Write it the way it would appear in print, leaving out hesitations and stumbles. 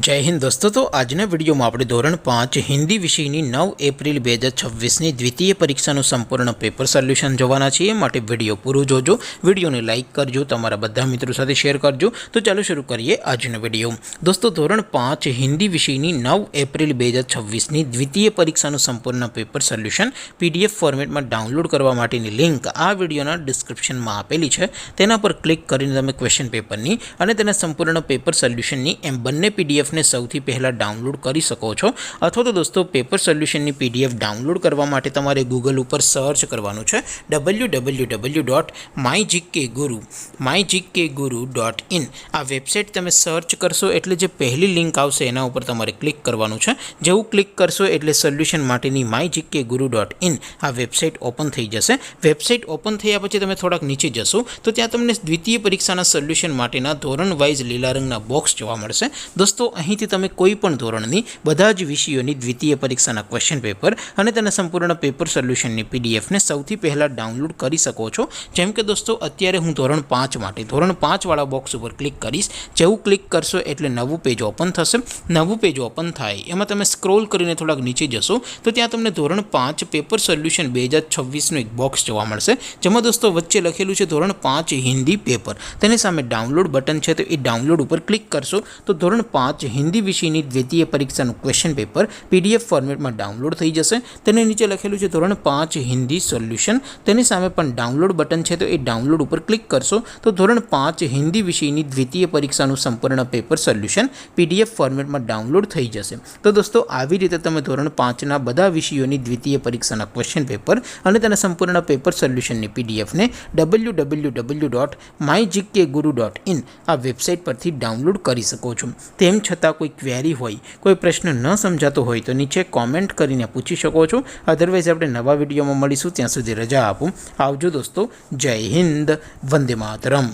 जय हिंद दोस्तों। तो આજના વિડીયોમાં આપણે ધોરણ 5 હિન્દી વિષયની 9 એપ્રિલ 2026ની દ્વિતીય પરીક્ષાનું સંપૂર્ણ પેપર સોલ્યુશન જોવાના છીએ। માટે વિડીયો પૂરો જોજો, વિડીયોને લાઇક કરજો, તમારા બધા મિત્રો સાથે શેર કરજો। તો ચાલો શરૂ કરીએ આજનો વિડીયો। દોસ્તો ધોરણ 5 હિન્દી વિષયની 9 એપ્રિલ 2026ની દ્વિતીય પરીક્ષાનું સંપૂર્ણ પેપર સોલ્યુશન PDF ફોર્મેટમાં ડાઉનલોડ કરવા માટેની લિંક આ વિડીયોના ડિસ્ક્રિપ્શનમાં આપેલી છે। તેના પર ક્લિક કરીને તમે ક્વેશ્ચન પેપરની અને તેના સંપૂર્ણ પેપર સોલ્યુશનની એમ બંને PDF ने સૌથી પહેલા ડાઉનલોડ કરી શકો છો। અથવા તો દોસ્તો પેપર સોલ્યુશનની PDF ડાઉનલોડ કરવા માટે તમારે ગૂગલ ઉપર સર્ચ કરવાનું છે www.mygkguru.in। આ વેબસાઇટ તમે સર્ચ કરશો એટલે જે પહેલી લિંક આવશે એના ઉપર તમારે ક્લિક કરવાનું છે। જેવું ક્લિક કરશો એટલે સોલ્યુશન માટેની mygkguru.in આ વેબસાઇટ ઓપન થઈ જશે। વેબસાઇટ ઓપન થયા પછી તમે થોડાક નીચે જશો તો ત્યાં તમને દ્વિતીય પરીક્ષાના સોલ્યુશન માટેના ધોરણ વાઇઝ લીલા રંગના બોક્સ જોવા મળશે। દોસ્તો અહીંથી તમે કોઈ પણ ધોરણની બધા જ વિષયોની દ્વિતીય પરીક્ષાના ક્વેશ્ચન પેપર અને તેના સંપૂર્ણ પેપર સોલ્યુશનની PDF ને સૌથી પહેલાં ડાઉનલોડ કરી શકો છો। જેમ કે દોસ્તો અત્યારે હું ધોરણ 5 માટે ધોરણ 5 વાળા બોક્સ ઉપર ક્લિક કરીશ। જેવું ક્લિક કરશો એટલે નવું પેજ ઓપન થશે। નવું પેજ ઓપન થાય એમાં તમે સ્ક્રોલ કરીને થોડાક નીચે જશો તો ત્યાં તમને ધોરણ 5 પેપર સોલ્યુશન 2026નું એક બોક્સ જોવા મળશે। જેમાં દોસ્તો વચ્ચે લખેલું છે ધોરણ 5 હિન્દી પેપર। તેની સામે ડાઉનલોડ બટન છે તો એ ડાઉનલોડ ઉપર ક્લિક કરશો તો ધોરણ 5 हिंदी विषयની દ્વિતીય પરીક્ષાનું ક્વેશ્ચન પેપર PDF ફોર્મેટમાં ડાઉનલોડ થઈ જશે। તેની નીચે લખેલું છે ધોરણ 5 હિન્દી સોલ્યુશન। તેની સામે પણ ડાઉનલોડ બટન છે તો એ ડાઉનલોડ ઉપર ક્લિક કરશો તો ધોરણ 5 હિન્દી વિષયની દ્વિતીય પરીક્ષાનું સંપૂર્ણ પેપર સોલ્યુશન PDF ફોર્મેટમાં ડાઉનલોડ થઈ જશે। તો દોસ્તો આવી રીતે તમે ધોરણ 5ના બધા વિષયોની દ્વિતીય પરીક્ષાના ક્વેશ્ચન પેપર અને તેના સંપૂર્ણ પેપર સોલ્યુશનની PDF ને www.mygkguru.in આ વેબસાઇટ પરથી ડાઉનલોડ કરી શકો છો। તેમ છતાં કોઈ ક્વેરી હોય, કોઈ પ્રશ્ન ન સમજાતો હોય તો નીચે કોમેન્ટ કરીને પૂછી શકો છો। અધરવાઇઝ આપણે નવા વિડીયોમાં મળીશું, ત્યાં સુધી રજા આપો। આવજો દોસ્તો, જય હિન્દ, વંદે માતરમ।